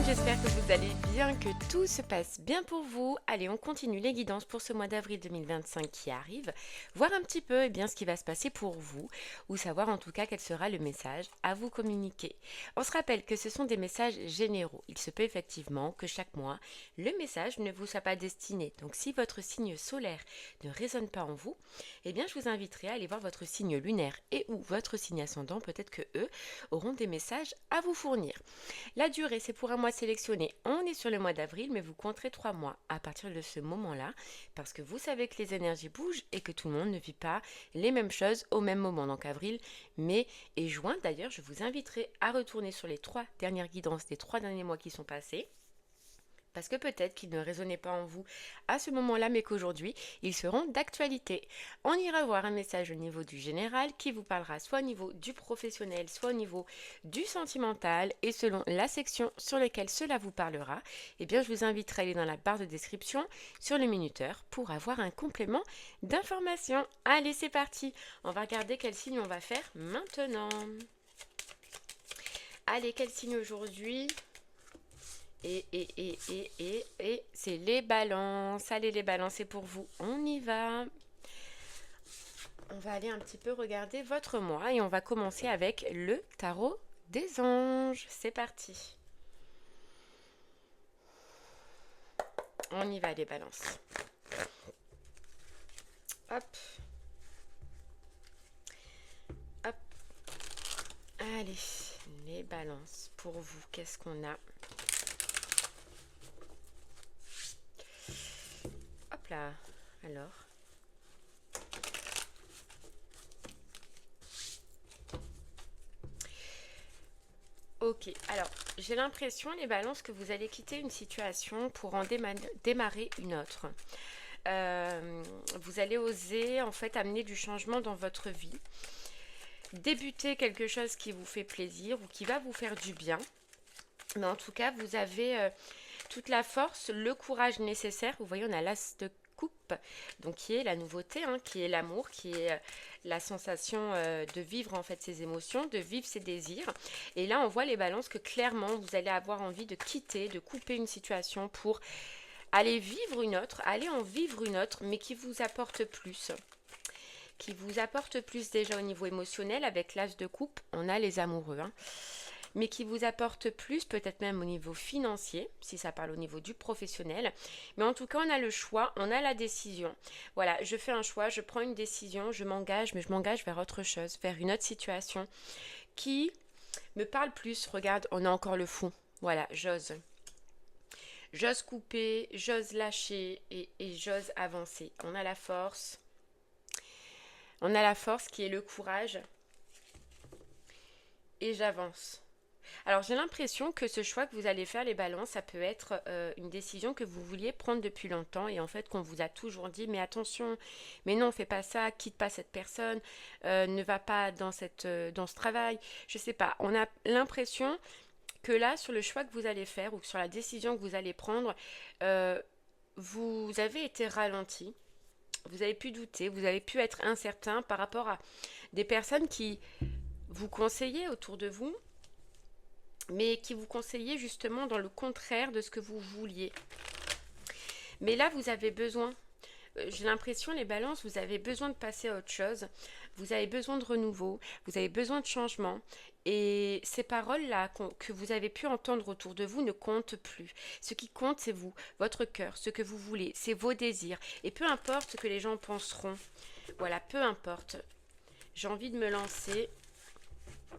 monde, j'espère que vous allez bien, que tout se passe bien pour vous. Allez, on continue les guidances pour ce mois d'avril 2025 qui arrive, voir un petit peu bien ce qui va se passer pour vous, ou savoir en tout cas quel sera le message à vous communiquer. On se rappelle que ce sont des messages généraux. Il se peut effectivement que chaque mois, le message ne vous soit pas destiné. Donc si votre signe solaire ne résonne pas en vous, eh bien je vous inviterai à aller voir votre signe lunaire et ou votre signe ascendant, peut-être que eux auront des messages à vous fournir. La durée, c'est pour un mois sélectionné. On est sur le mois d'avril, mais vous compterez 3 mois à partir de ce moment-là, parce que vous savez que les énergies bougent et que tout le monde ne vit pas les mêmes choses au même moment. Donc avril, mai et juin. D'ailleurs, je vous inviterai à retourner sur les 3 dernières guidances des 3 derniers mois qui sont passés. Parce que peut-être qu'ils ne résonnaient pas en vous à ce moment-là, mais qu'aujourd'hui, ils seront d'actualité. On ira voir un message au niveau du général qui vous parlera soit au niveau du professionnel, soit au niveau du sentimental. Et selon la section sur laquelle cela vous parlera, eh bien, je vous inviterai à aller dans la barre de description sur le minuteur pour avoir un complément d'information. Allez, c'est parti. On va regarder quel signe on va faire maintenant. Allez, quel signe aujourd'hui ? Et c'est les balances. Allez, les balances, c'est pour vous. On y va. On va aller un petit peu regarder votre mois et on va commencer avec le tarot des anges. C'est parti. On y va, les balances. Hop. Hop. Allez, les balances. Pour vous, qu'est-ce qu'on a ? Hop là, alors. Ok, alors j'ai l'impression, les balances, que vous allez quitter une situation pour en démarrer une autre. Vous allez oser en fait amener du changement dans votre vie. Débuter quelque chose qui vous fait plaisir ou qui va vous faire du bien. Mais en tout cas, vous avez toute la force, le courage nécessaire. Vous voyez, on a l'as de coupe, donc qui est la nouveauté, hein, qui est l'amour, qui est la sensation de vivre en fait ses émotions, de vivre ses désirs. Et là, on voit les balances que clairement, vous allez avoir envie de quitter, de couper une situation pour aller vivre une autre, aller en vivre une autre, mais qui vous apporte plus. Qui vous apporte plus déjà au niveau émotionnel. Avec l'as de coupe, on a les amoureux, hein, mais qui vous apporte plus, peut-être même au niveau financier, si ça parle au niveau du professionnel. Mais en tout cas, on a le choix, on a la décision. Voilà, je fais un choix, je prends une décision, je m'engage, mais je m'engage vers autre chose, vers une autre situation qui me parle plus. Regarde, on a encore le fou. Voilà, j'ose. J'ose couper, j'ose lâcher et j'ose avancer. On a la force. On a la force qui est le courage. Et j'avance. Alors j'ai l'impression que ce choix que vous allez faire, les balances, ça peut être une décision que vous vouliez prendre depuis longtemps et en fait qu'on vous a toujours dit mais attention, mais non, fais pas ça, quitte pas cette personne, ne va pas dans ce travail, je sais pas. On a l'impression que là, sur le choix que vous allez faire ou sur la décision que vous allez prendre, vous avez été ralenti. Vous avez pu douter, vous avez pu être incertain par rapport à des personnes qui vous conseillaient autour de vous, mais qui vous conseillaient justement dans le contraire de ce que vous vouliez. Mais là, vous avez besoin, j'ai l'impression, les balances, vous avez besoin de passer à autre chose, vous avez besoin de renouveau, vous avez besoin de changement, et ces paroles-là que vous avez pu entendre autour de vous ne comptent plus. Ce qui compte, c'est vous, votre cœur, ce que vous voulez, c'est vos désirs, et peu importe ce que les gens penseront, voilà, peu importe, j'ai envie de me lancer.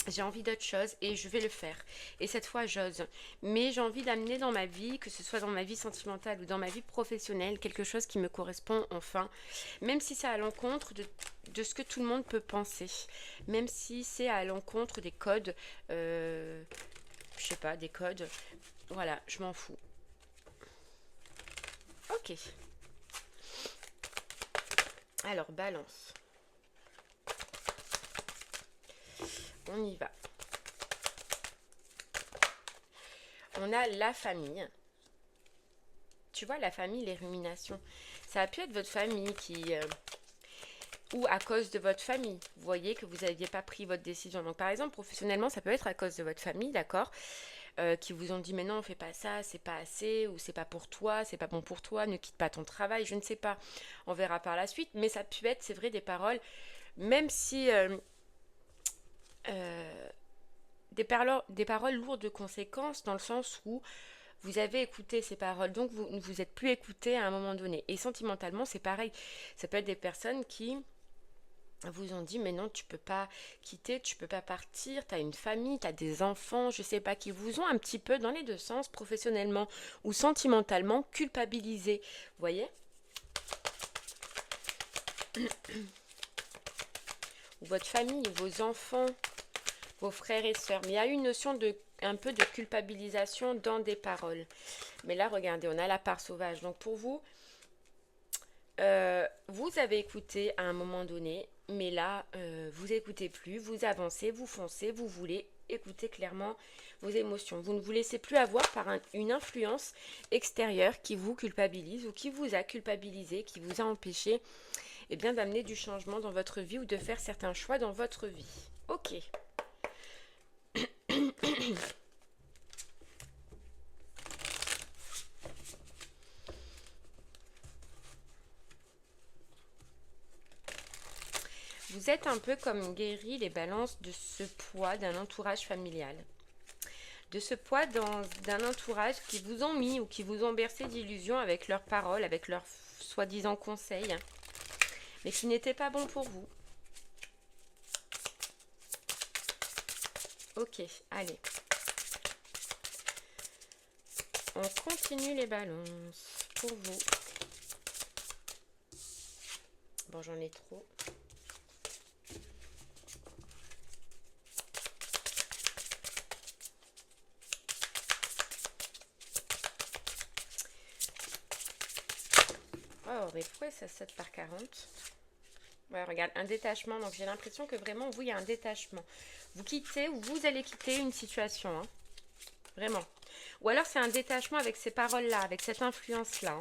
J'ai envie d'autre chose et je vais le faire. Et cette fois, j'ose. Mais j'ai envie d'amener dans ma vie, que ce soit dans ma vie sentimentale ou dans ma vie professionnelle, quelque chose qui me correspond enfin. Même si c'est à l'encontre de ce que tout le monde peut penser. Même si c'est à l'encontre des codes. Je sais pas, des codes. Voilà, je m'en fous. Ok. Alors, balance. On y va. On a la famille. Tu vois, la famille, les ruminations. Ça a pu être votre famille qui... ou à cause de votre famille. Vous voyez que vous n'aviez pas pris votre décision. Donc, par exemple, professionnellement, ça peut être à cause de votre famille, d'accord ? qui vous ont dit mais non, fais pas ça, c'est pas assez, ou c'est pas pour toi, c'est pas bon pour toi, ne quitte pas ton travail, je ne sais pas. On verra par la suite, mais ça peut être, c'est vrai, des paroles, même si euh, des paroles lourdes de conséquences, dans le sens où vous avez écouté ces paroles, donc vous ne vous êtes plus écouté à un moment donné. Et sentimentalement, c'est pareil. Ça peut être des personnes qui vous ont dit mais non, tu peux pas quitter, tu peux pas partir, tu as une famille, tu as des enfants, je sais pas, qui vous ont un petit peu dans les deux sens, professionnellement ou sentimentalement, culpabilisé. Vous voyez? Ou votre famille, vos enfants, vos frères et sœurs. Mais il y a une notion de un peu de culpabilisation dans des paroles. Mais là, regardez, on a la part sauvage. Donc pour vous, vous avez écouté à un moment donné, mais là, vous écoutez plus, vous avancez, vous foncez, vous voulez écouter clairement vos émotions. Vous ne vous laissez plus avoir par une influence extérieure qui vous culpabilise ou qui vous a culpabilisé, qui vous a empêché bien, d'amener du changement dans votre vie ou de faire certains choix dans votre vie. Ok. Vous êtes un peu comme guéri les balances de ce poids d'un entourage familial. De ce poids d'un entourage qui vous ont mis ou qui vous ont bercé d'illusions avec leurs paroles, avec leurs soi-disant conseils, mais qui n'étaient pas bons pour vous. Ok, allez. On continue les balances pour vous. Bon, j'en ai trop. Oh, mais pourquoi ça saute par 40? Ouais, regarde, un détachement. Donc j'ai l'impression que vraiment, vous, il y a un détachement. Vous quittez ou vous allez quitter une situation. Hein. Vraiment. Ou alors c'est un détachement avec ces paroles-là, avec cette influence-là. Hein.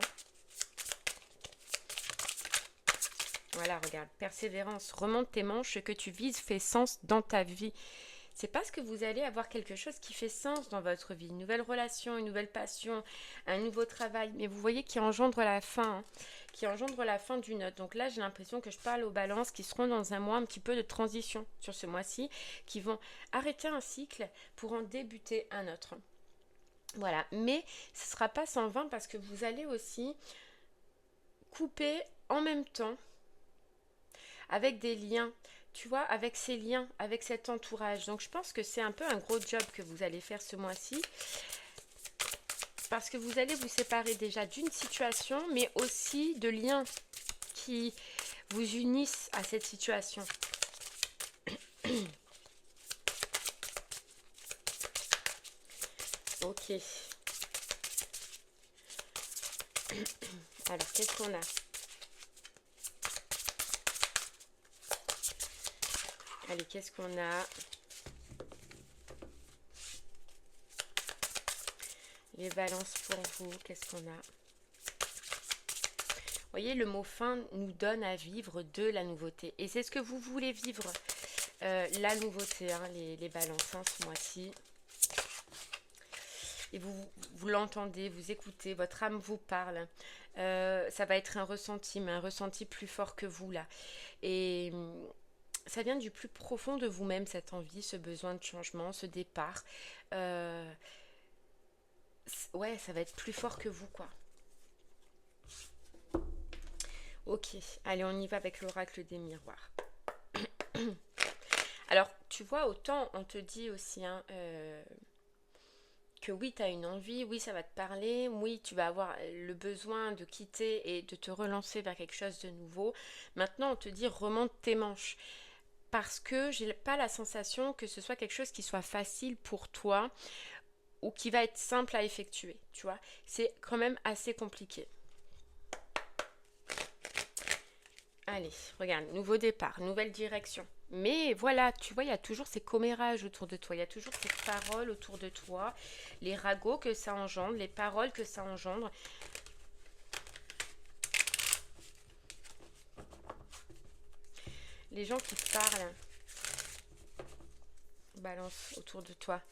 Voilà, regarde. Persévérance. Remonte tes manches. Ce que tu vises fait sens dans ta vie. C'est parce que vous allez avoir quelque chose qui fait sens dans votre vie. Une nouvelle relation, une nouvelle passion, un nouveau travail. Mais vous voyez qui engendre la fin. Hein, qui engendre la fin d'une autre. Donc là, j'ai l'impression que je parle aux balances qui seront dans un mois un petit peu de transition sur ce mois-ci, qui vont arrêter un cycle pour en débuter un autre. Voilà. Mais ce ne sera pas sans vain parce que vous allez aussi couper en même temps avec des liens, tu vois, avec ces liens, avec cet entourage. Donc je pense que c'est un peu un gros job que vous allez faire ce mois-ci, parce que vous allez vous séparer déjà d'une situation, mais aussi de liens qui vous unissent à cette situation. Ok. Alors, qu'est-ce qu'on a? Allez, qu'est-ce qu'on a? Les balances pour vous, qu'est-ce qu'on a? Vous voyez, le mot fin nous donne à vivre de la nouveauté. Et c'est ce que vous voulez vivre, la nouveauté, hein, les balances, hein, ce mois-ci. Et vous l'entendez, vous écoutez, votre âme vous parle. Ça va être un ressenti, mais un ressenti plus fort que vous, là. Et ça vient du plus profond de vous-même, cette envie, ce besoin de changement, ce départ. Ouais, ça va être plus fort que vous, quoi. Ok, allez, on y va avec l'oracle des miroirs. Alors, tu vois, autant on te dit aussi hein, que oui, tu as une envie, oui, ça va te parler, oui, tu vas avoir le besoin de quitter et de te relancer vers quelque chose de nouveau. Maintenant, on te dit remonte tes manches. Parce que j'ai pas la sensation que ce soit quelque chose qui soit facile pour toi ou qui va être simple à effectuer, tu vois. C'est quand même assez compliqué. Allez, regarde, nouveau départ, nouvelle direction. Mais voilà, tu vois, il y a toujours ces commérages autour de toi, il y a toujours ces paroles autour de toi, les ragots que ça engendre, les paroles que ça engendre. Les gens qui parlent, balance autour de toi.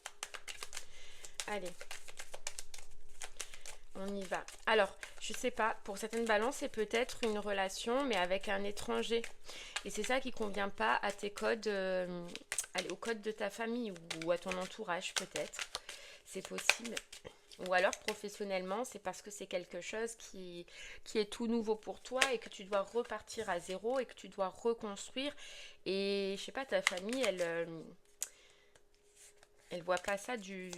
Allez, on y va. Alors, je sais pas, pour certaines balances, c'est peut-être une relation, mais avec un étranger. Et c'est ça qui convient pas à tes codes, allez, au code de ta famille ou à ton entourage peut-être. C'est possible. Ou alors professionnellement, c'est parce que c'est quelque chose qui est tout nouveau pour toi et que tu dois repartir à zéro et que tu dois reconstruire. Et je sais pas, ta famille, elle voit pas ça du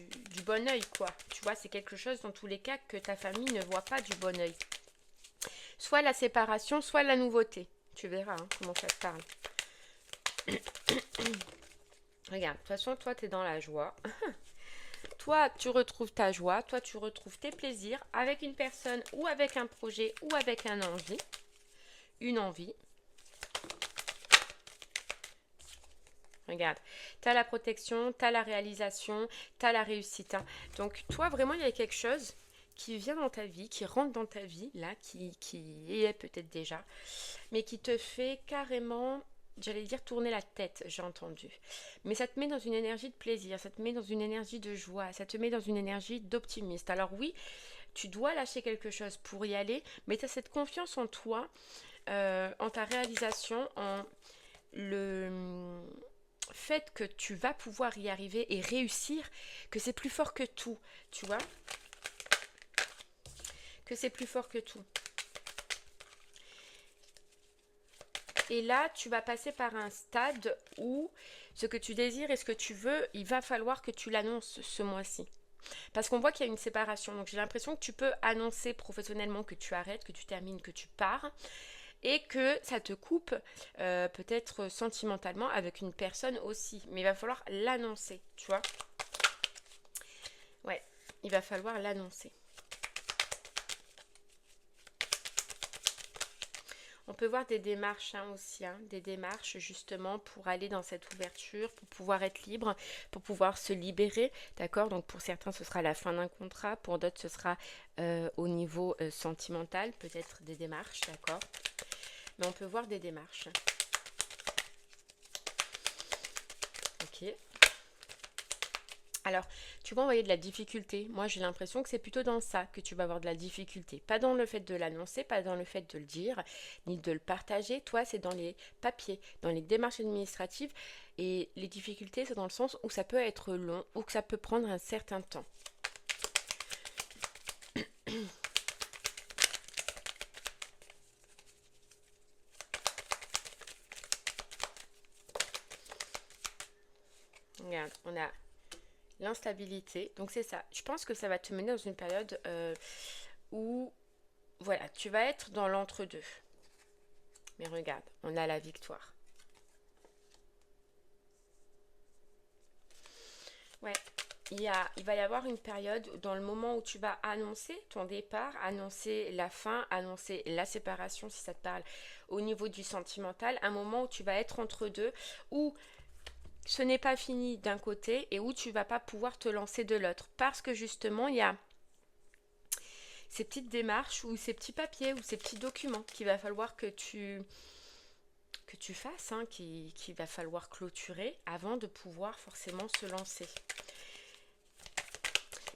bon œil, quoi. Tu vois, c'est quelque chose dans tous les cas que ta famille ne voit pas du bon œil. Soit la séparation, soit la nouveauté. Tu verras hein, comment ça te parle. Regarde, de toute façon, toi, tu es dans la joie. Toi, tu retrouves ta joie, toi, tu retrouves tes plaisirs avec une personne ou avec un projet ou avec un envie. Une envie. Regarde, tu as la protection, tu as la réalisation, tu as la réussite. Hein. Donc, toi, vraiment, il y a quelque chose qui vient dans ta vie, qui rentre dans ta vie, là, qui y est peut-être déjà, mais qui te fait carrément, j'allais dire tourner la tête, j'ai entendu. Mais ça te met dans une énergie de plaisir, ça te met dans une énergie de joie, ça te met dans une énergie d'optimiste. Alors oui, tu dois lâcher quelque chose pour y aller, mais tu as cette confiance en toi, en ta réalisation, en le fait que tu vas pouvoir y arriver et réussir, que c'est plus fort que tout, tu vois, que c'est plus fort que tout. Et là, tu vas passer par un stade où ce que tu désires et ce que tu veux, il va falloir que tu l'annonces ce mois-ci. Parce qu'on voit qu'il y a une séparation. Donc j'ai l'impression que tu peux annoncer professionnellement que tu arrêtes, que tu termines, que tu pars. Et que ça te coupe peut-être sentimentalement avec une personne aussi. Mais il va falloir l'annoncer, tu vois. Ouais, il va falloir l'annoncer. On peut voir des démarches hein, aussi, hein, des démarches justement pour aller dans cette ouverture, pour pouvoir être libre, pour pouvoir se libérer, d'accord. Donc pour certains ce sera la fin d'un contrat, pour d'autres ce sera au niveau sentimental, peut-être des démarches, d'accord. Mais on peut voir des démarches. Ok. Alors, tu vas envoyer de la difficulté. Moi, j'ai l'impression que c'est plutôt dans ça que tu vas avoir de la difficulté. Pas dans le fait de l'annoncer, pas dans le fait de le dire, ni de le partager. Toi, c'est dans les papiers, dans les démarches administratives. Et les difficultés, c'est dans le sens où ça peut être long ou que ça peut prendre un certain temps. Regarde, on a l'instabilité. Donc c'est ça. Je pense que ça va te mener dans une période où, voilà, tu vas être dans l'entre-deux. Mais regarde, on a la victoire. Ouais, il va y avoir une période dans le moment où tu vas annoncer ton départ, annoncer la fin, annoncer la séparation si ça te parle au niveau du sentimental, un moment où tu vas être entre deux, où ce n'est pas fini d'un côté et où tu vas pas pouvoir te lancer de l'autre. Parce que justement, il y a ces petites démarches ou ces petits papiers ou ces petits documents qu'il va falloir que tu fasses, hein, qu'il va falloir clôturer avant de pouvoir forcément se lancer.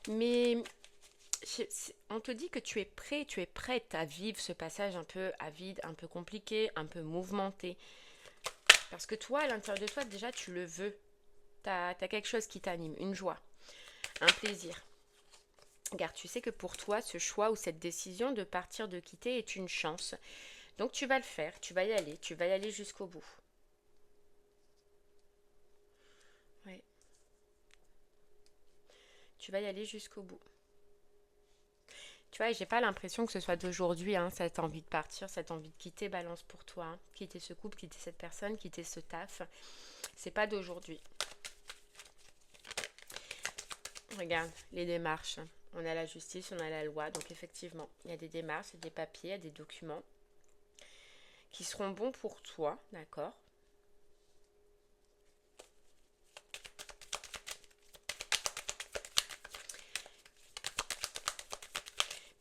Mais on te dit que tu es prêt, tu es prête à vivre ce passage un peu avide, un peu compliqué, un peu mouvementé. Parce que toi, à l'intérieur de toi, déjà, tu le veux. Tu as quelque chose qui t'anime, une joie, un plaisir. Car tu sais que pour toi, ce choix ou cette décision de partir, de quitter est une chance. Donc tu vas le faire, tu vas y aller jusqu'au bout. Ouais. Tu vas y aller jusqu'au bout. Tu vois, j'ai pas l'impression que ce soit d'aujourd'hui, hein, cette envie de partir, cette envie de quitter Balance pour toi, hein. Quitter ce couple, quitter cette personne, quitter ce taf. C'est pas d'aujourd'hui. Regarde, les démarches. On a la justice, on a la loi. Donc effectivement, il y a des démarches, des papiers, il y a des documents qui seront bons pour toi, d'accord?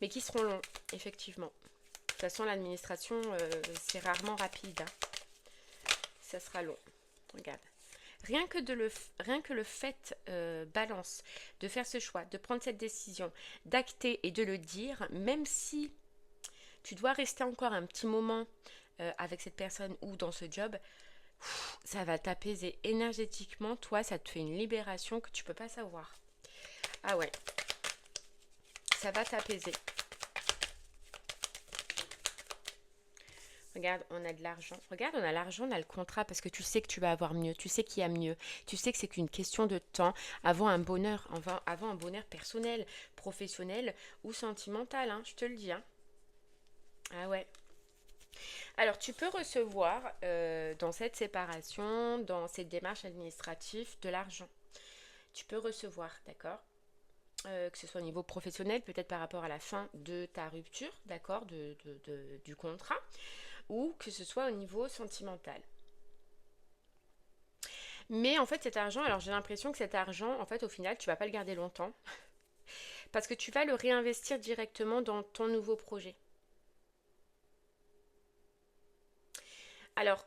Mais qui seront longs, effectivement. De toute façon, l'administration, c'est rarement rapide. Hein. Ça sera long. Regarde. Rien que le fait, balance, de faire ce choix, de prendre cette décision, d'acter et de le dire, même si tu dois rester encore un petit moment avec cette personne ou dans ce job, ça va t'apaiser énergétiquement. Toi, ça te fait une libération que tu peux pas savoir. Ah ouais, ça va t'apaiser. Regarde, on a de l'argent. Regarde, on a l'argent, on a le contrat parce que tu sais que tu vas avoir mieux. Tu sais qu'il y a mieux. Tu sais que c'est qu'une question de temps avant un bonheur, avant un bonheur personnel, professionnel ou sentimental. Hein, je te le dis. Hein. Ah ouais. Alors, tu peux recevoir dans cette séparation, dans cette démarche administrative, de l'argent. Tu peux recevoir, d'accord. Que ce soit au niveau professionnel, peut-être par rapport à la fin de ta rupture, d'accord, du contrat, ou que ce soit au niveau sentimental. Mais en fait, cet argent, alors j'ai l'impression que cet argent, en fait, au final, tu vas pas le garder longtemps, parce que tu vas le réinvestir directement dans ton nouveau projet. Alors,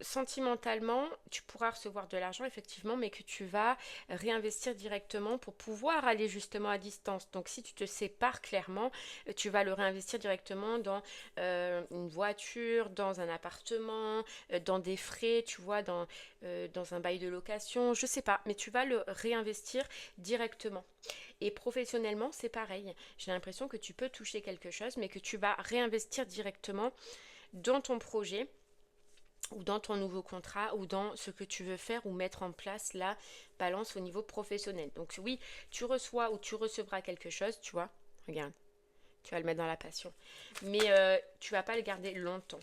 sentimentalement, tu pourras recevoir de l'argent, effectivement, mais que tu vas réinvestir directement pour pouvoir aller justement à distance. Donc, si tu te sépares clairement, tu vas le réinvestir directement dans une voiture, dans un appartement, dans des frais, tu vois, dans un bail de location, je sais pas, mais tu vas le réinvestir directement. Et professionnellement, c'est pareil. J'ai l'impression que tu peux toucher quelque chose, mais que tu vas réinvestir directement dans ton projet ou dans ton nouveau contrat ou dans ce que tu veux faire ou mettre en place la balance au niveau professionnel. Donc oui, tu reçois ou tu recevras quelque chose, tu vois, regarde, tu vas le mettre dans la passion. Mais tu vas pas le garder longtemps.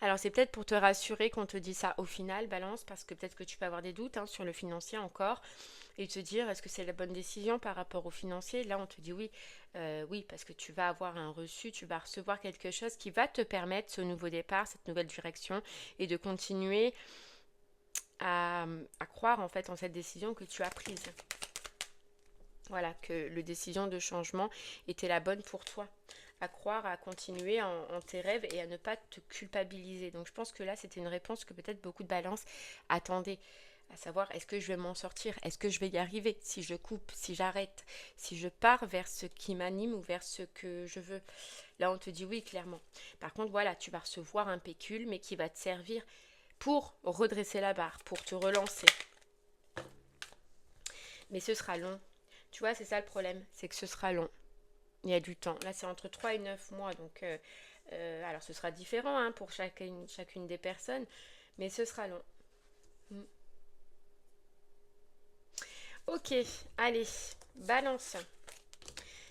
Alors c'est peut-être pour te rassurer qu'on te dit ça au final, balance, parce que peut-être que tu peux avoir des doutes sur le financier encore et te dire est-ce que c'est la bonne décision par rapport au financier. Là on te dit oui, oui, parce que tu vas avoir un reçu, tu vas recevoir quelque chose qui va te permettre ce nouveau départ, cette nouvelle direction et de continuer à croire en fait en cette décision que tu as prise. Voilà, que la décision de changement était la bonne pour toi. À croire, à continuer en tes rêves et à ne pas te culpabiliser. Donc je pense que là, c'était une réponse que peut-être beaucoup de balance attendaient. À savoir, est-ce que je vais m'en sortir? Est-ce que je vais y arriver? Si je coupe, si j'arrête, si je pars vers ce qui m'anime ou vers ce que je veux. Là, on te dit oui, clairement. Par contre, voilà, tu vas recevoir un pécule, mais qui va te servir pour redresser la barre, pour te relancer. Mais ce sera long. Tu vois, c'est ça le problème, c'est que ce sera long. Il y a du temps. Là, c'est entre 3 et 9 mois. Donc, alors, ce sera différent pour chacune des personnes, mais ce sera long. Ok, allez, balance.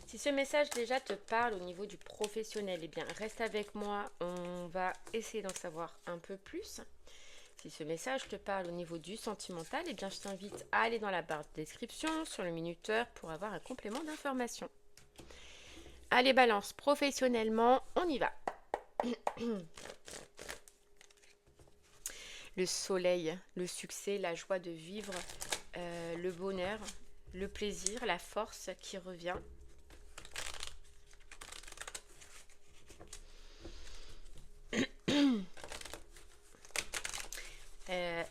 Si ce message déjà te parle au niveau du professionnel, eh bien, reste avec moi. On va essayer d'en savoir un peu plus. Si ce message te parle au niveau du sentimental, eh bien, je t'invite à aller dans la barre de description sur le minuteur pour avoir un complément d'information. Allez, balance, professionnellement, on y va. Le soleil, le succès, la joie de vivre, le bonheur, le plaisir, la force qui revient.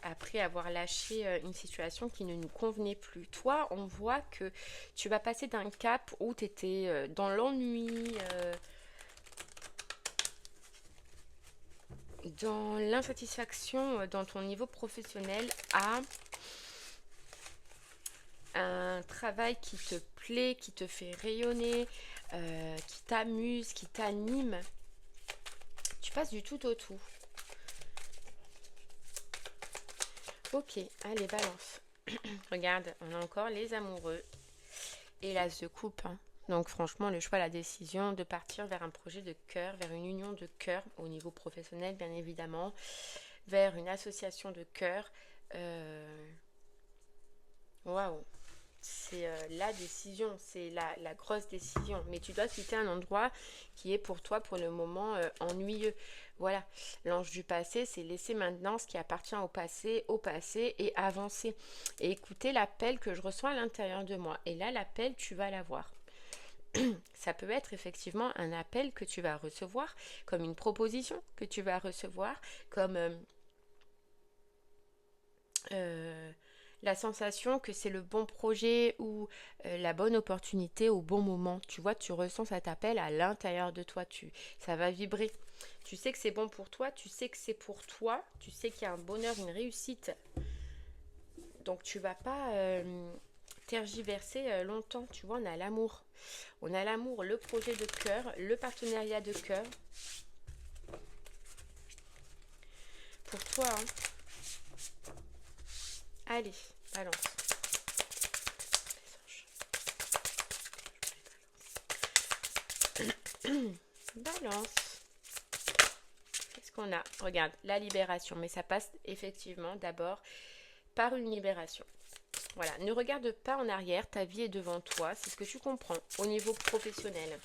Après avoir lâché une situation qui ne nous convenait plus. Toi, on voit que tu vas passer d'un cap où tu étais dans l'ennui, dans l'insatisfaction dans ton niveau professionnel à un travail qui te plaît, qui te fait rayonner, qui t'amuse, qui t'anime. Tu passes du tout au tout. Ok, allez, balance. Regarde, on a encore les amoureux et l'as de coupe. Donc franchement, le choix, la décision de partir vers un projet de cœur, vers une union de cœur au niveau professionnel, bien évidemment, vers une association de cœur. Waouh, c'est la décision, c'est la grosse décision. Mais tu dois quitter un endroit qui est pour toi, pour le moment, ennuyeux. Voilà, l'ange du passé, c'est laisser maintenant ce qui appartient au passé et avancer. Et écouter l'appel que je reçois à l'intérieur de moi. Et là, l'appel, tu vas l'avoir. Ça peut être effectivement un appel que tu vas recevoir, comme une proposition que tu vas recevoir, comme euh, la sensation que c'est le bon projet ou la bonne opportunité au bon moment. Tu vois, tu ressens cet appel à l'intérieur de toi. Ça va vibrer. Tu sais que c'est bon pour toi, tu sais que c'est pour toi, tu sais qu'il y a un bonheur, une réussite. Donc tu vas pas tergiverser longtemps. Tu vois, on a l'amour. On a l'amour, le projet de cœur, le partenariat de cœur. Pour toi, hein. Allez, balance. Balance. Qu'est-ce qu'on a? Regarde, la libération. Mais ça passe effectivement d'abord par une libération. Voilà, ne regarde pas en arrière, ta vie est devant toi, c'est ce que tu comprends au niveau professionnel.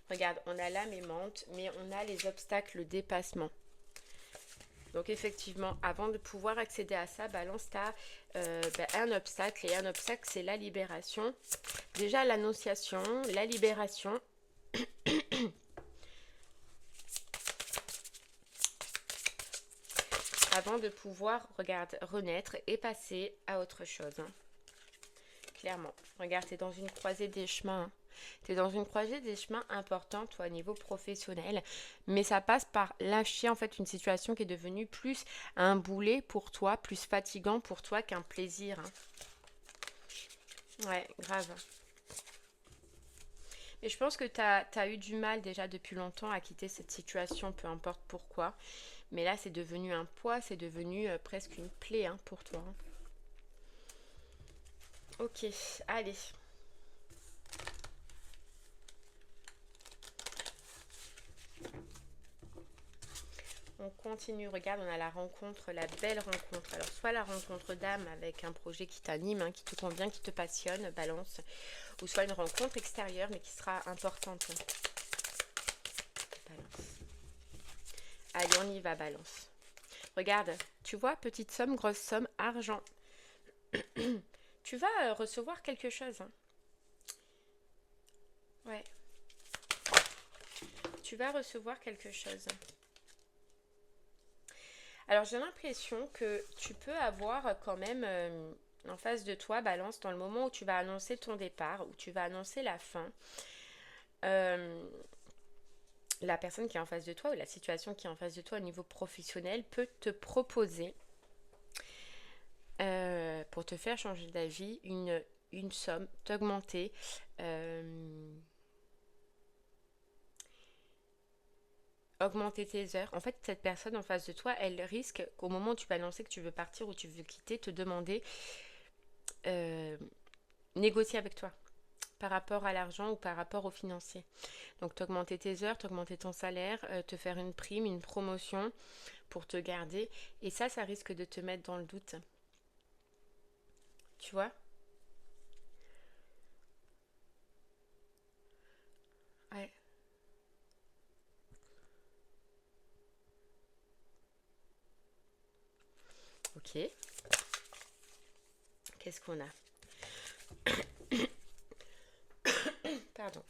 Regarde, on a l'âme aimante, mais on a les obstacles, le dépassement. Donc effectivement, avant de pouvoir accéder à ça, balance, tu as un obstacle, et un obstacle, c'est la libération. Déjà, l'annonciation, la libération. Avant de pouvoir, regarde, renaître et passer à autre chose. Hein. Clairement. Regarde, tu es dans une croisée des chemins. Hein. Tu es dans une croisée des chemins importante, toi, au niveau professionnel. Mais ça passe par lâcher, en fait, une situation qui est devenue plus un boulet pour toi, plus fatigant pour toi qu'un plaisir. Hein. Ouais, grave. Et je pense que tu as eu du mal déjà depuis longtemps à quitter cette situation, peu importe pourquoi. Mais là, c'est devenu un poids, c'est devenu presque une plaie hein, pour toi. Hein. Ok, allez. On continue, regarde, on a la rencontre, la belle rencontre. Alors, soit la rencontre d'âme avec un projet qui t'anime, hein, qui te convient, qui te passionne, balance. Ou soit une rencontre extérieure, mais qui sera importante. Balance. Allez, on y va, balance. Regarde, tu vois, petite somme, grosse somme, argent. Tu vas recevoir quelque chose. Hein. Ouais. Tu vas recevoir quelque chose. Alors j'ai l'impression que tu peux avoir quand même en face de toi, balance, dans le moment où tu vas annoncer ton départ, où tu vas annoncer la fin, euh, la personne qui est en face de toi ou la situation qui est en face de toi au niveau professionnel peut te proposer, pour te faire changer d'avis, une somme, t'augmenter. Augmenter tes heures. En fait, cette personne en face de toi, elle risque qu'au moment où tu vas annoncer que tu veux partir ou tu veux quitter, te demander euh, négocier avec toi par rapport à l'argent ou par rapport au financier. Donc, t'augmenter tes heures, t'augmenter ton salaire, te faire une prime, une promotion pour te garder. Et ça risque de te mettre dans le doute. Tu vois? Ouais. Ok. Qu'est-ce qu'on a? Pardon.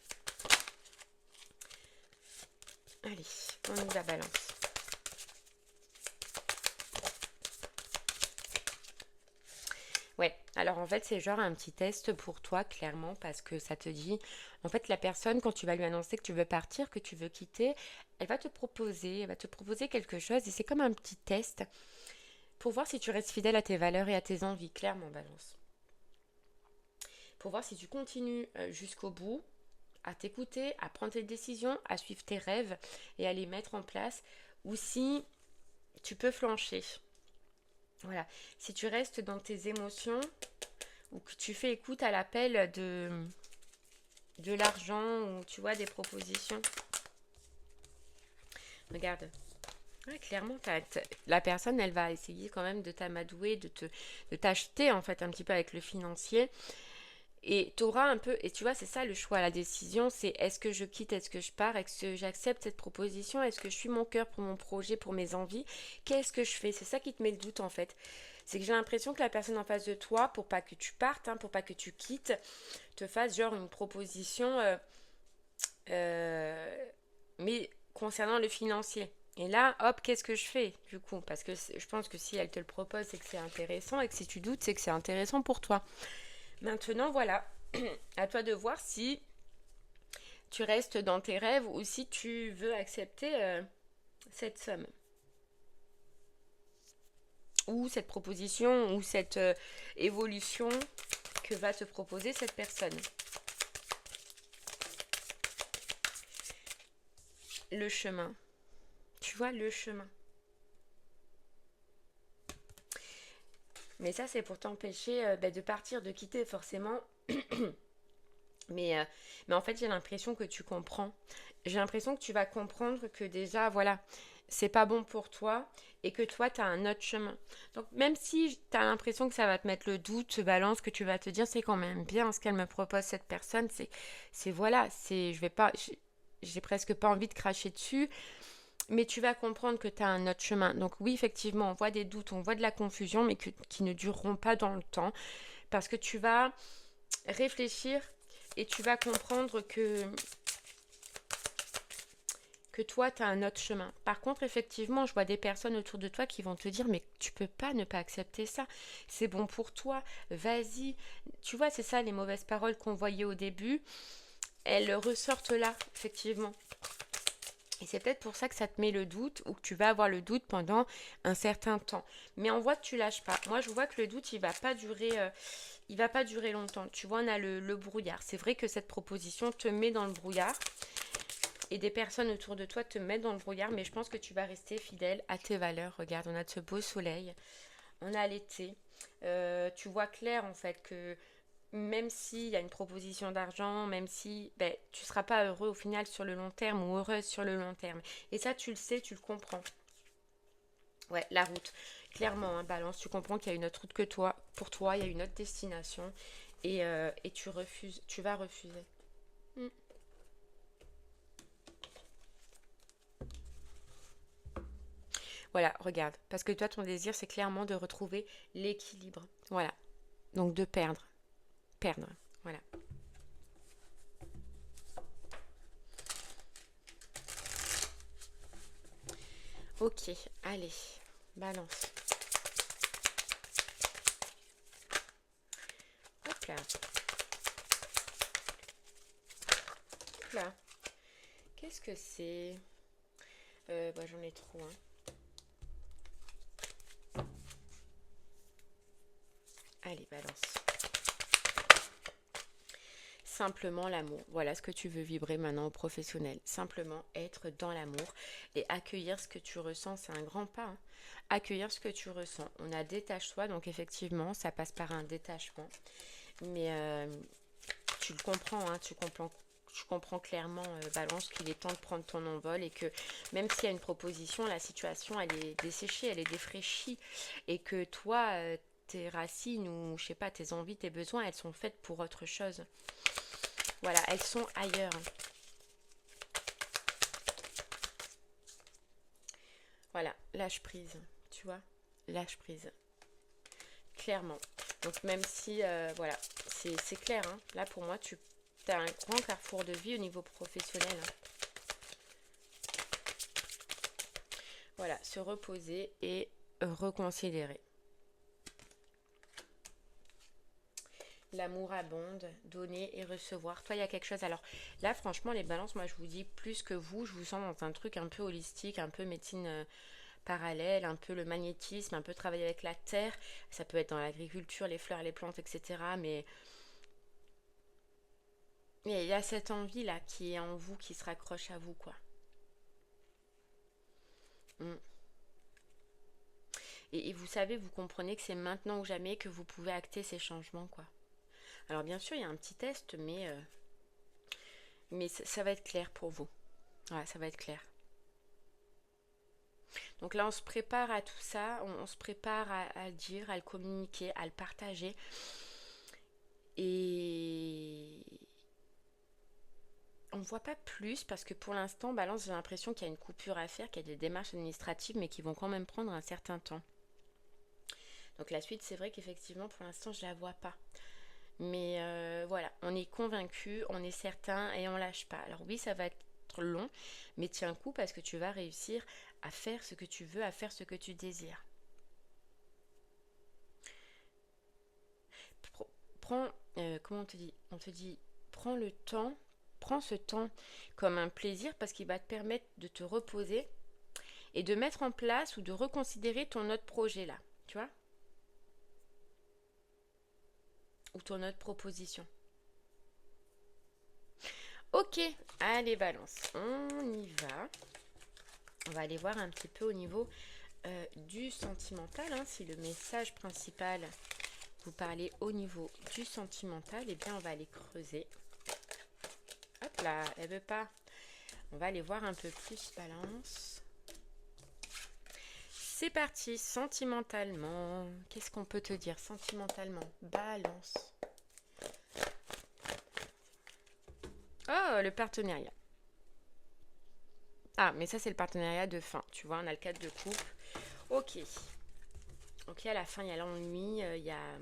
Allez, on y va, balance. Ouais, alors en fait c'est genre un petit test pour toi clairement parce que ça te dit, en fait la personne quand tu vas lui annoncer que tu veux partir, que tu veux quitter, elle va te proposer quelque chose et c'est comme un petit test pour voir si tu restes fidèle à tes valeurs et à tes envies, clairement balance. Pour voir si tu continues jusqu'au bout à t'écouter, à prendre tes décisions, à suivre tes rêves et à les mettre en place ou si tu peux flancher. Voilà, si tu restes dans tes émotions ou que tu fais écoute à l'appel de l'argent ou tu vois des propositions. Regarde. Ouais, clairement, la personne, elle va essayer quand même de t'amadouer, de t'acheter en fait un petit peu avec le financier. Et tu auras un peu, et tu vois, c'est ça le choix, la décision, c'est est-ce que je quitte, est-ce que je pars, est-ce que j'accepte cette proposition, est-ce que je suis mon cœur pour mon projet, pour mes envies, qu'est-ce que je fais? C'est ça qui te met le doute en fait. C'est que j'ai l'impression que la personne en face de toi, pour pas que tu partes, hein, pour pas que tu quittes, te fasse genre une proposition, mais concernant le financier. Et là, hop, qu'est-ce que je fais du coup? Parce que je pense que si elle te le propose, c'est que c'est intéressant, et que si tu doutes, c'est que c'est intéressant pour toi. Maintenant, voilà, à toi de voir si tu restes dans tes rêves ou si tu veux accepter cette somme ou cette proposition ou cette évolution que va te proposer cette personne. Le chemin. Tu vois, le chemin. Mais ça, c'est pour t'empêcher de partir, de quitter forcément. Mais, euh, mais en fait, j'ai l'impression que tu comprends. J'ai l'impression que tu vas comprendre que déjà, voilà, c'est pas bon pour toi et que toi, tu as un autre chemin. Donc, même si tu as l'impression que ça va te mettre le doute, ce balance, que tu vas te dire, c'est quand même bien ce qu'elle me propose, cette personne, c'est voilà, je vais pas, j'ai presque pas envie de cracher dessus, mais tu vas comprendre que tu as un autre chemin. Donc, oui, effectivement, on voit des doutes, on voit de la confusion, mais qui ne dureront pas dans le temps parce que tu vas réfléchir et tu vas comprendre que toi, tu as un autre chemin. Par contre, effectivement, je vois des personnes autour de toi qui vont te dire, mais tu peux pas ne pas accepter ça. C'est bon pour toi. Vas-y. Tu vois, c'est ça les mauvaises paroles qu'on voyait au début. Elles ressortent là, effectivement. Et c'est peut-être pour ça que ça te met le doute ou que tu vas avoir le doute pendant un certain temps. Mais on voit que tu lâches pas. Moi, je vois que le doute, il va pas durer longtemps. Tu vois, on a le brouillard. C'est vrai que cette proposition te met dans le brouillard et des personnes autour de toi te mettent dans le brouillard, mais je pense que tu vas rester fidèle à tes valeurs. Regarde, on a de ce beau soleil, on a l'été. Tu vois clair en fait que même s'il y a une proposition d'argent, même si tu ne seras pas heureux au final sur le long terme ou heureuse sur le long terme. Et ça, tu le sais, tu le comprends. Ouais, la route. Clairement, hein, balance, tu comprends qu'il y a une autre route que toi. Pour toi, il y a une autre destination. Et tu refuses, tu vas refuser. Mm. Voilà, regarde. Parce que toi, ton désir, c'est clairement de retrouver l'équilibre. Voilà. Donc de perdre. Perdre. Voilà. Ok, allez. Balance. Hop là. Hop là. Qu'est-ce que c'est j'en ai trop, hein. Allez, balance. Simplement l'amour. Voilà ce que tu veux vibrer maintenant au professionnel. Simplement être dans l'amour et accueillir ce que tu ressens. C'est un grand pas, hein. Accueillir ce que tu ressens. On a détache-toi, donc effectivement, ça passe par un détachement. Mais tu le comprends, hein, tu comprends clairement, Balance, qu'il est temps de prendre ton envol et que même s'il y a une proposition, la situation, elle est desséchée, elle est défraîchie et que toi, tes racines ou, je sais pas, tes envies, tes besoins, elles sont faites pour autre chose. Voilà, elles sont ailleurs. Voilà, lâche prise, tu vois, lâche prise, clairement. Donc même si, voilà, c'est clair, hein. Là pour moi, tu as un grand carrefour de vie au niveau professionnel, hein. Voilà, se reposer et reconsidérer. L'amour abonde, donner et recevoir. Toi, il y a quelque chose. Alors là, franchement, les balances, moi, je vous dis plus que vous, je vous sens dans un truc un peu holistique, un peu médecine parallèle, un peu le magnétisme, un peu travailler avec la terre. Ça peut être dans l'agriculture, les fleurs, les plantes, etc. Mais il y a cette envie-là qui est en vous, qui se raccroche à vous, quoi. Mm. Et vous savez, vous comprenez que c'est maintenant ou jamais que vous pouvez acter ces changements, quoi. Alors bien sûr, il y a un petit test, mais ça va être clair pour vous. Voilà, ça va être clair. Donc là, on se prépare à tout ça, on se prépare à le dire, à le communiquer, à le partager. Et on ne voit pas plus parce que pour l'instant, Balance, j'ai l'impression qu'il y a une coupure à faire, qu'il y a des démarches administratives, mais qui vont quand même prendre un certain temps. Donc la suite, c'est vrai qu'effectivement, pour l'instant, je ne la vois pas. Mais voilà, on est convaincu, on est certain et on lâche pas. Alors oui, ça va être être long, mais tiens coup parce que tu vas réussir à faire ce que tu veux, à faire ce que tu désires. Prends, comment on te dit? On te dit, prends le temps, prends ce temps comme un plaisir parce qu'il va te permettre de te reposer et de mettre en place ou de reconsidérer ton autre projet là, tu vois? Ou ton autre proposition. Ok, allez balance, on y va. On va aller voir un petit peu au niveau du sentimental, hein. Si le message principal vous parlez au niveau du sentimental, eh bien on va aller creuser. Hop là, elle veut pas. On va aller voir un peu plus balance. C'est parti, sentimentalement. Qu'est-ce qu'on peut te dire sentimentalement? Balance. Oh, le partenariat. Ah, mais ça c'est le partenariat de fin. Tu vois, on a le cadre de couple. Ok. Ok, à la fin, il y a l'ennui, il y a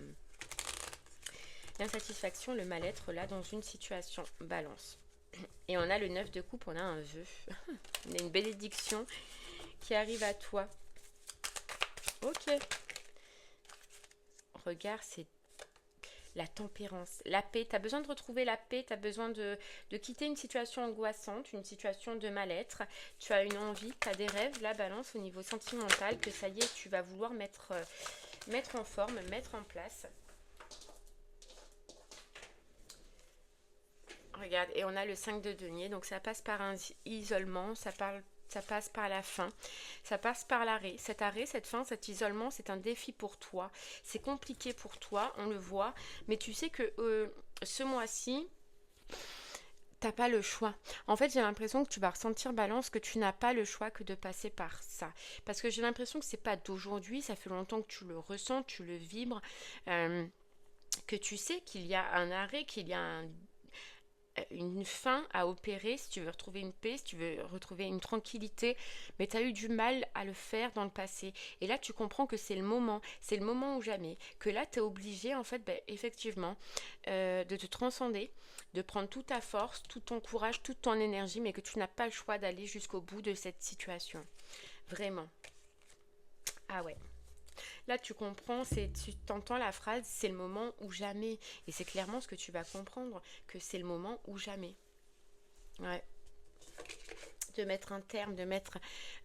l'insatisfaction, le mal-être là dans une situation. Balance. Et on a le 9 de coupe, on a un vœu. On a une bénédiction qui arrive à toi. Ok. Regarde, c'est la tempérance, la paix. Tu as besoin de retrouver la paix, tu as besoin de quitter une situation angoissante, une situation de mal-être. Tu as une envie, tu as des rêves, la balance au niveau sentimental, que ça y est, tu vas vouloir mettre en forme, mettre en place. Regarde, et on a le 5 de denier, donc ça passe par un isolement, ça passe par la fin, ça passe par l'arrêt. Cet arrêt, cette fin, cet isolement, c'est un défi pour toi. C'est compliqué pour toi, on le voit, mais tu sais que ce mois-ci, t'as pas le choix. En fait, j'ai l'impression que tu vas ressentir, balance, que tu n'as pas le choix que de passer par ça. Parce que j'ai l'impression que c'est pas d'aujourd'hui, ça fait longtemps que tu le ressens, tu le vibres, que tu sais qu'il y a un arrêt, qu'il y a une fin à opérer, si tu veux retrouver une paix, si tu veux retrouver une tranquillité, mais tu as eu du mal à le faire dans le passé. Et là, tu comprends que c'est le moment ou jamais, que là, tu es obligé, en fait, effectivement, de te transcender, de prendre toute ta force, tout ton courage, toute ton énergie, mais que tu n'as pas le choix d'aller jusqu'au bout de cette situation. Vraiment. Ah ouais. Là, tu comprends, tu t'entends la phrase, c'est le moment ou jamais. Et c'est clairement ce que tu vas comprendre, que c'est le moment ou jamais. Ouais. De mettre un terme, de mettre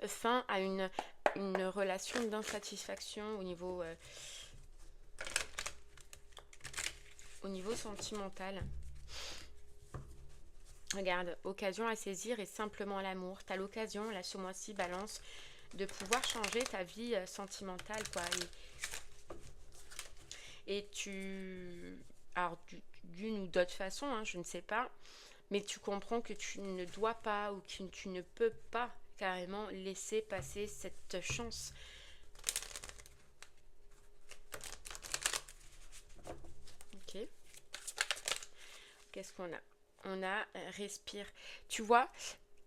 fin à une relation d'insatisfaction au niveau sentimental. Regarde, occasion à saisir et simplement l'amour. Tu as l'occasion, là, ce mois-ci, balance, de pouvoir changer ta vie sentimentale, quoi. Et alors d'une ou d'autre façon, hein, je ne sais pas, mais tu comprends que tu ne dois pas ou que tu ne peux pas carrément laisser passer cette chance. Ok. Qu'est-ce qu'on a? On a respire. Tu vois,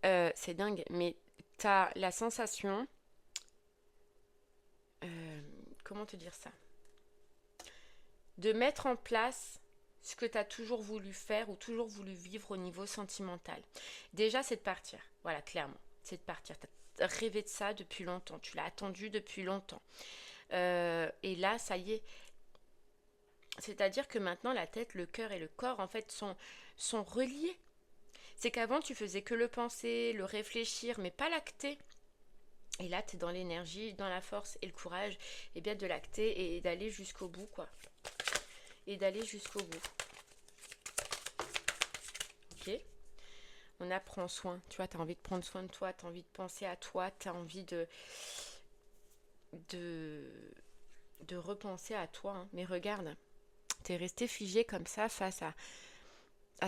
c'est dingue, mais tu as la sensation... comment te dire ça? De mettre en place ce que tu as toujours voulu faire ou toujours voulu vivre au niveau sentimental. Déjà, c'est de partir. Voilà, clairement. C'est de partir. Tu as rêvé de ça depuis longtemps. Tu l'as attendu depuis longtemps. Et là, ça y est. C'est-à-dire que maintenant, la tête, le cœur et le corps, en fait, sont reliés. C'est qu'avant, tu faisais que le penser, le réfléchir, mais pas l'acter. Et là, tu es dans l'énergie, dans la force et le courage, et bien de l'acter et d'aller jusqu'au bout, quoi. Et d'aller jusqu'au bout. Ok. On apprend soin. Tu vois, tu as envie de prendre soin de toi, tu as envie de penser à toi, tu as envie de repenser à toi. Hein. Mais regarde, tu es resté figé comme ça face à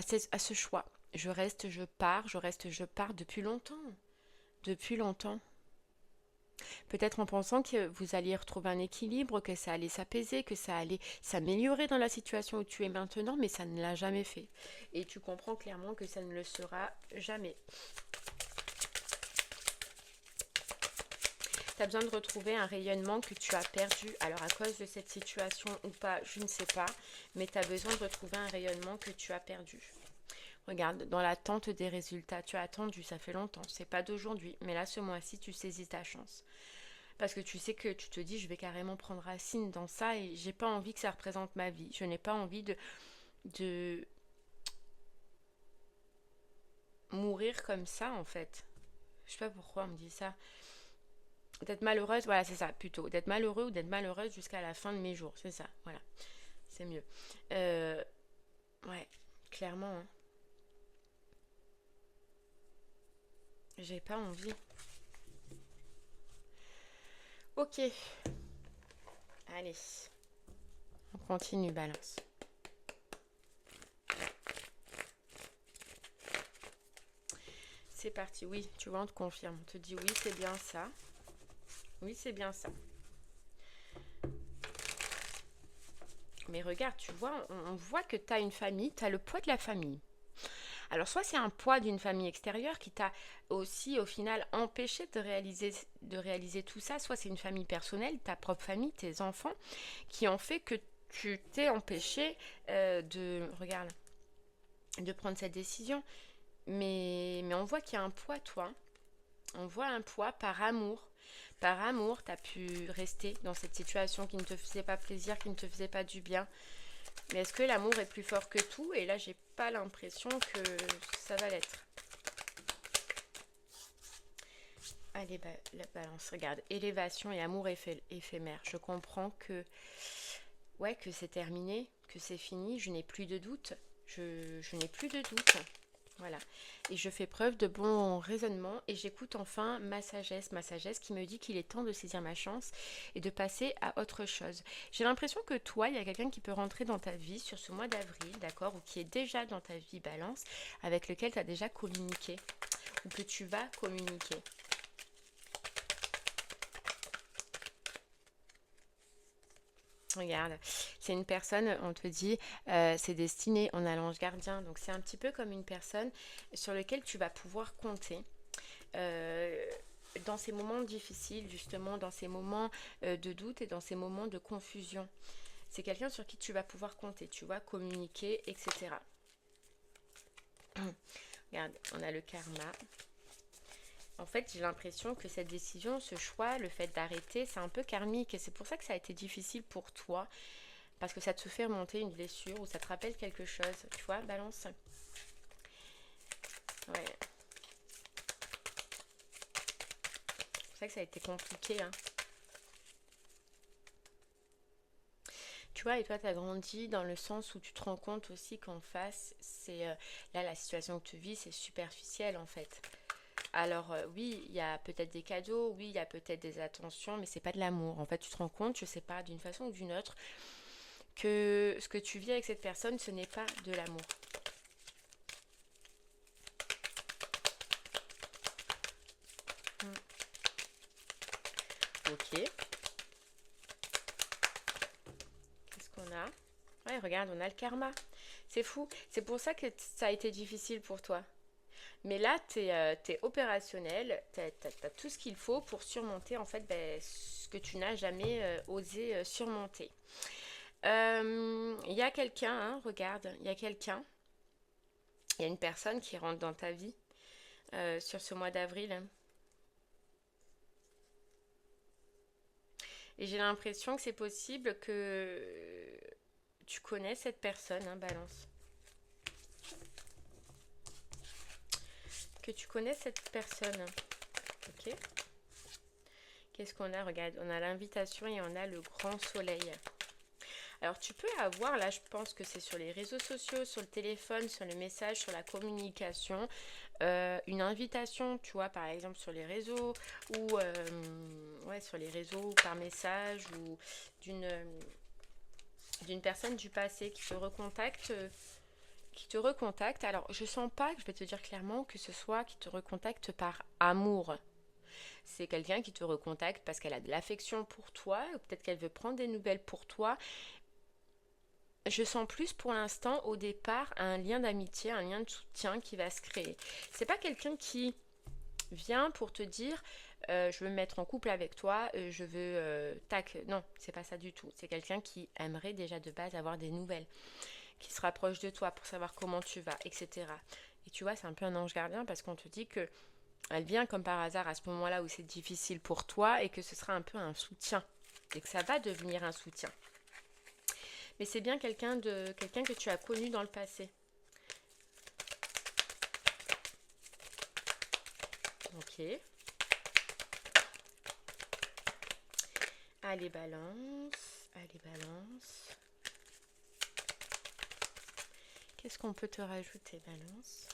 ce choix. Je reste, je pars, je pars depuis longtemps. Depuis longtemps. Peut-être en pensant que vous alliez retrouver un équilibre, que ça allait s'apaiser, que ça allait s'améliorer dans la situation où tu es maintenant, mais ça ne l'a jamais fait. Et tu comprends clairement que ça ne le sera jamais. Tu as besoin de retrouver un rayonnement que tu as perdu. Alors à cause de cette situation ou pas, je ne sais pas, mais tu as besoin de retrouver un rayonnement que tu as perdu. Regarde, dans l'attente des résultats, tu as attendu, ça fait longtemps, c'est pas d'aujourd'hui, mais là ce mois-ci tu saisis ta chance. Parce que tu sais que tu te dis je vais carrément prendre racine dans ça et j'ai pas envie que ça représente ma vie. Je n'ai pas envie de mourir comme ça en fait. Je sais pas pourquoi on me dit ça. D'être malheureuse, voilà c'est ça plutôt. D'être malheureux ou d'être malheureuse jusqu'à la fin de mes jours, c'est ça, voilà. C'est mieux. Euh, ouais, clairement, hein. J'ai pas envie. Ok, allez, on continue, balance. C'est parti, oui, tu vois, on te confirme. On te dit oui, c'est bien ça. Oui, c'est bien ça. Mais regarde, tu vois, on voit que tu as une famille, tu as le poids de la famille. Alors, soit c'est un poids d'une famille extérieure qui t'a aussi, au final, empêché de réaliser tout ça, soit c'est une famille personnelle, ta propre famille, tes enfants, qui ont fait que tu t'es empêché regarde, de prendre cette décision. Mais on voit qu'il y a un poids, toi. On voit un poids par amour. Par amour, tu as pu rester dans cette situation qui ne te faisait pas plaisir, qui ne te faisait pas du bien. Mais est-ce que l'amour est plus fort que tout? Et là, j'ai pas l'impression que ça va l'être. Allez, la balance, regarde. Élévation et amour éphémère. Je comprends que c'est terminé, que c'est fini. Je n'ai plus de doute. Je n'ai plus de doute. Voilà. Et je fais preuve de bon raisonnement et j'écoute enfin ma sagesse qui me dit qu'il est temps de saisir ma chance et de passer à autre chose. J'ai l'impression que toi, il y a quelqu'un qui peut rentrer dans ta vie sur ce mois d'avril, d'accord, ou qui est déjà dans ta vie balance, avec lequel tu as déjà communiqué ou que tu vas communiquer. Regarde, c'est une personne, on te dit, c'est destiné, on a l'ange gardien, donc c'est un petit peu comme une personne sur laquelle tu vas pouvoir compter. euh, dans ces moments difficiles, justement, dans ces moments de doute et dans ces moments de confusion. C'est quelqu'un sur qui tu vas pouvoir compter, tu vois, communiquer, etc. Regarde, on a le karma. En fait, j'ai l'impression que cette décision, ce choix, le fait d'arrêter, c'est un peu karmique. Et c'est pour ça que ça a été difficile pour toi. Parce que ça te fait remonter une blessure ou ça te rappelle quelque chose. Tu vois, balance. Ouais. C'est pour ça que ça a été compliqué, hein. Tu vois, et toi, tu as grandi dans le sens où tu te rends compte aussi qu'en face, là, la situation que tu vis, c'est superficiel en fait. Alors, oui, il y a peut-être des cadeaux, oui, il y a peut-être des attentions, mais c'est pas de l'amour. En fait, tu te rends compte, je sais pas, d'une façon ou d'une autre, que ce que tu vis avec cette personne, ce n'est pas de l'amour. Hmm. Ok, qu'est-ce qu'on a? Ouais, regarde, on a le karma. C'est fou. C'est pour ça que ça a été difficile pour toi. Mais là, tu es opérationnel, tu as tout ce qu'il faut pour surmonter en fait ce que tu n'as jamais osé surmonter. Il y a quelqu'un, hein, regarde, il y a quelqu'un, il y a une personne qui rentre dans ta vie sur ce mois d'avril. Et j'ai l'impression que c'est possible que tu connais cette personne, hein, balance. Que tu connais cette personne. Ok. Qu'est-ce qu'on a? Regarde, on a l'invitation et on a le grand soleil. Alors tu peux avoir, là je pense que c'est sur les réseaux sociaux, sur le téléphone, sur le message, sur la communication, une invitation, tu vois, par exemple sur les réseaux, ou ouais, sur les réseaux, par message, ou d'une d'une personne du passé qui te recontacte. Alors je sens pas, que je vais te dire clairement, que ce soit qui te recontacte par amour. C'est quelqu'un qui te recontacte parce qu'elle a de l'affection pour toi, ou peut-être qu'elle veut prendre des nouvelles pour toi. Je sens plus pour l'instant au départ un lien d'amitié, un lien de soutien qui va se créer. C'est pas quelqu'un qui vient pour te dire je veux me mettre en couple avec toi, je veux tac. Non, c'est pas ça du tout. C'est quelqu'un qui aimerait déjà de base avoir des nouvelles, qui se rapproche de toi pour savoir comment tu vas, etc. Et tu vois, c'est un peu un ange gardien parce qu'on te dit que elle vient comme par hasard à ce moment-là où c'est difficile pour toi et que ce sera un peu un soutien et que ça va devenir un soutien. Mais c'est bien quelqu'un que tu as connu dans le passé. Ok. Allez, balance. Allez, balance. Qu'est-ce qu'on peut te rajouter, balance?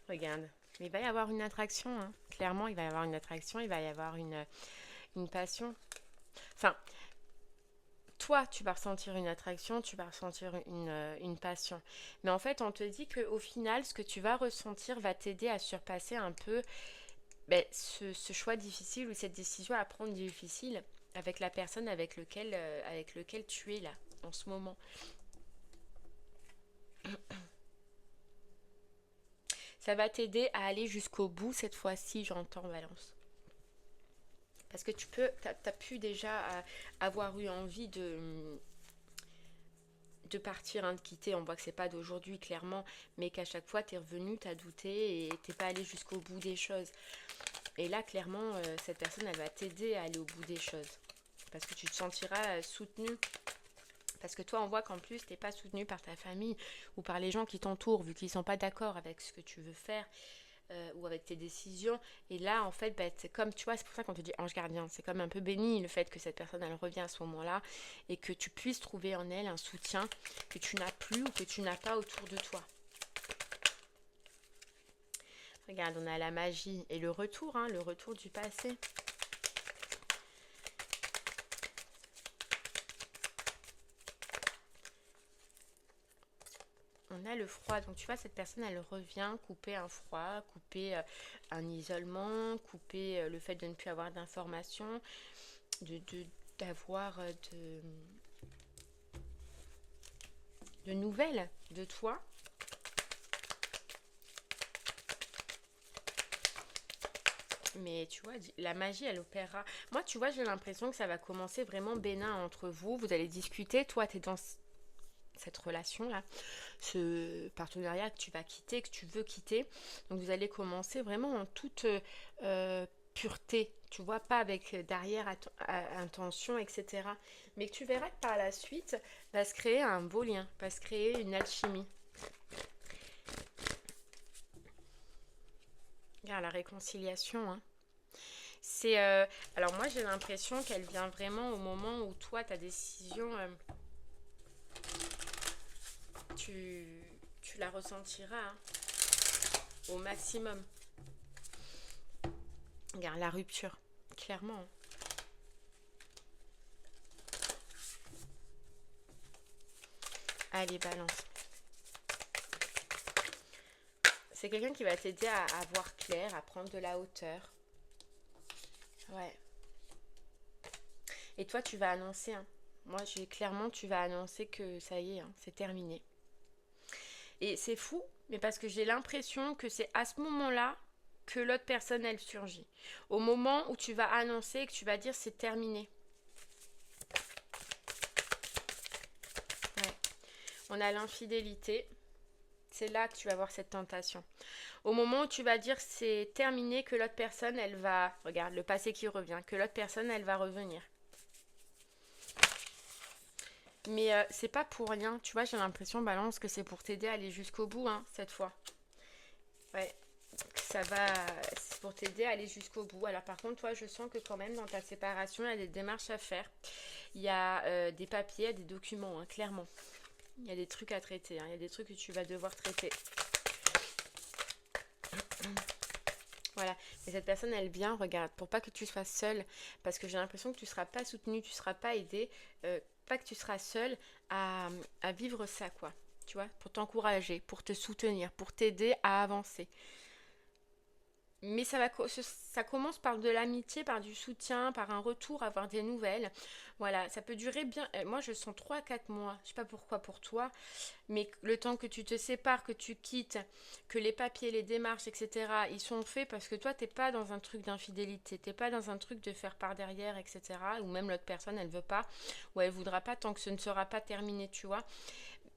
Regarde. Il va y avoir une attraction. Hein. Clairement, il va y avoir une attraction. Il va y avoir une passion. Enfin, toi, tu vas ressentir une attraction, tu vas ressentir une passion. Mais en fait, on te dit qu'au final, ce que tu vas ressentir va t'aider à surpasser un peu ce choix difficile ou cette décision à prendre difficile avec la personne avec lequel tu es là, en ce moment. Ça va t'aider à aller jusqu'au bout cette fois-ci, j'entends, Valence. Parce que t'as pu déjà avoir eu envie de partir, hein, de quitter. On voit que c'est pas d'aujourd'hui, clairement, mais qu'à chaque fois, t'es revenu, t'as douté et t'es pas allé jusqu'au bout des choses. Et là, clairement, cette personne, elle va t'aider à aller au bout des choses. Parce que tu te sentiras soutenu. Parce que toi, on voit qu'en plus, t'es pas soutenu par ta famille ou par les gens qui t'entourent, vu qu'ils sont pas d'accord avec ce que tu veux faire. Ou avec tes décisions. Et là, en fait, c'est comme, tu vois, c'est pour ça qu'on te dit ange gardien. C'est comme un peu béni le fait que cette personne, elle revient à ce moment-là et que tu puisses trouver en elle un soutien que tu n'as plus ou que tu n'as pas autour de toi. Regarde, on a la magie et le retour, hein, le retour du passé. On a le froid, donc tu vois, cette personne, elle revient couper un froid, couper un isolement, couper le fait de ne plus avoir d'informations, d'avoir de nouvelles de toi. Mais tu vois, la magie, elle opérera. Moi, tu vois, j'ai l'impression que ça va commencer vraiment bénin entre vous. Vous allez discuter. Toi, tu es dans cette relation-là, ce partenariat que tu vas quitter, que tu veux quitter. Donc, vous allez commencer vraiment en toute pureté. Tu vois, pas avec derrière intention, etc. Mais que tu verras que par la suite, va se créer un beau lien, va se créer une alchimie. Regarde la réconciliation, hein. C'est alors moi j'ai l'impression qu'elle vient vraiment au moment où toi ta décision tu la ressentiras, hein, au maximum. Regarde la rupture, clairement. Allez, balance. C'est quelqu'un qui va t'aider à voir clair, à prendre de la hauteur. Ouais. Et toi, tu vas annoncer, hein. Moi, clairement, tu vas annoncer que ça y est, hein, c'est terminé. Et c'est fou, mais parce que j'ai l'impression que c'est à ce moment-là que l'autre personne, elle surgit. Au moment où tu vas annoncer, que tu vas dire c'est terminé. Ouais. On a l'infidélité. C'est là que tu vas avoir cette tentation. Au moment où tu vas dire c'est terminé, que l'autre personne, elle va... Regarde, le passé qui revient. Que l'autre personne, elle va revenir. Mais c'est pas pour rien. Tu vois, j'ai l'impression, Balance, que c'est pour t'aider à aller jusqu'au bout, hein, cette fois. Ouais. Ça va... C'est pour t'aider à aller jusqu'au bout. Alors par contre, toi, je sens que quand même, dans ta séparation, il y a des démarches à faire. Il y a des papiers, il y a des documents, hein, clairement. Il y a des trucs à traiter, hein. Il y a des trucs que tu vas devoir traiter. Voilà, et cette personne, elle vient, regarde, pour pas que tu sois seule, parce que j'ai l'impression que tu seras pas soutenue, tu seras pas aidée, pas que tu seras seule à vivre ça, quoi. Tu vois, pour t'encourager, pour te soutenir, pour t'aider à avancer. Mais ça commence par de l'amitié, par du soutien, par un retour, avoir des nouvelles. Voilà, ça peut durer bien. Moi, je sens 3 à 4 mois. Je sais pas pourquoi pour toi, mais le temps que tu te sépares, que tu quittes, que les papiers, les démarches, etc., ils sont faits parce que toi, t'es pas dans un truc d'infidélité, t'es pas dans un truc de faire par derrière, etc., ou même l'autre personne, elle veut pas, ou elle voudra pas tant que ce ne sera pas terminé, tu vois.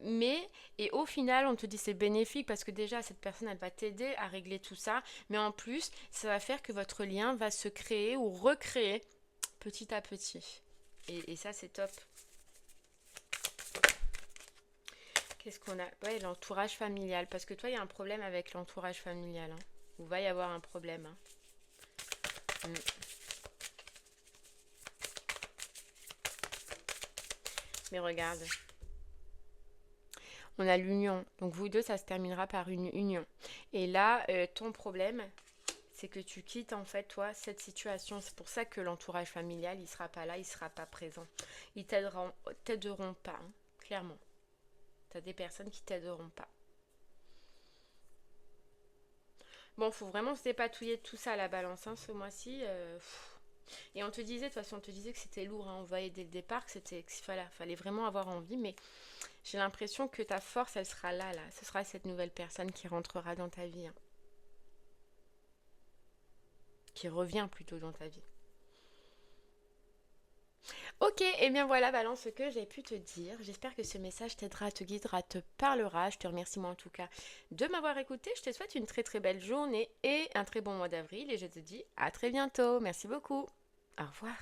Mais, et au final, on te dit c'est bénéfique parce que déjà, cette personne, elle va t'aider à régler tout ça. Mais en plus, ça va faire que votre lien va se créer ou recréer petit à petit. Et ça, c'est top. Qu'est-ce qu'on a? Ouais, l'entourage familial. Parce que toi, il y a un problème avec l'entourage familial, hein. Il va y avoir un problème, hein. Mm. Mais regarde, on a l'union. Donc vous deux, ça se terminera par une union. Et là, ton problème, c'est que tu quittes en fait toi cette situation. C'est pour ça que l'entourage familial, il sera pas là, il sera pas présent. Ils t'aideront pas, hein, clairement. T'as des personnes qui t'aideront pas. Bon, faut vraiment se dépatouiller de tout ça à la balance, hein, ce mois-ci. Et on te disait, de toute façon, on te disait que c'était lourd, hein, on voyait dès le départ que fallait vraiment avoir envie, mais j'ai l'impression que ta force, elle sera là, là. Ce sera cette nouvelle personne qui rentrera dans ta vie, hein, qui revient plutôt dans ta vie. Ok, et bien voilà, Balance, ce que j'ai pu te dire. J'espère que ce message t'aidera, te guidera, te parlera. Je te remercie moi en tout cas de m'avoir écouté. Je te souhaite une très très belle journée et un très bon mois d'avril. Et je te dis à très bientôt. Merci beaucoup. Au revoir.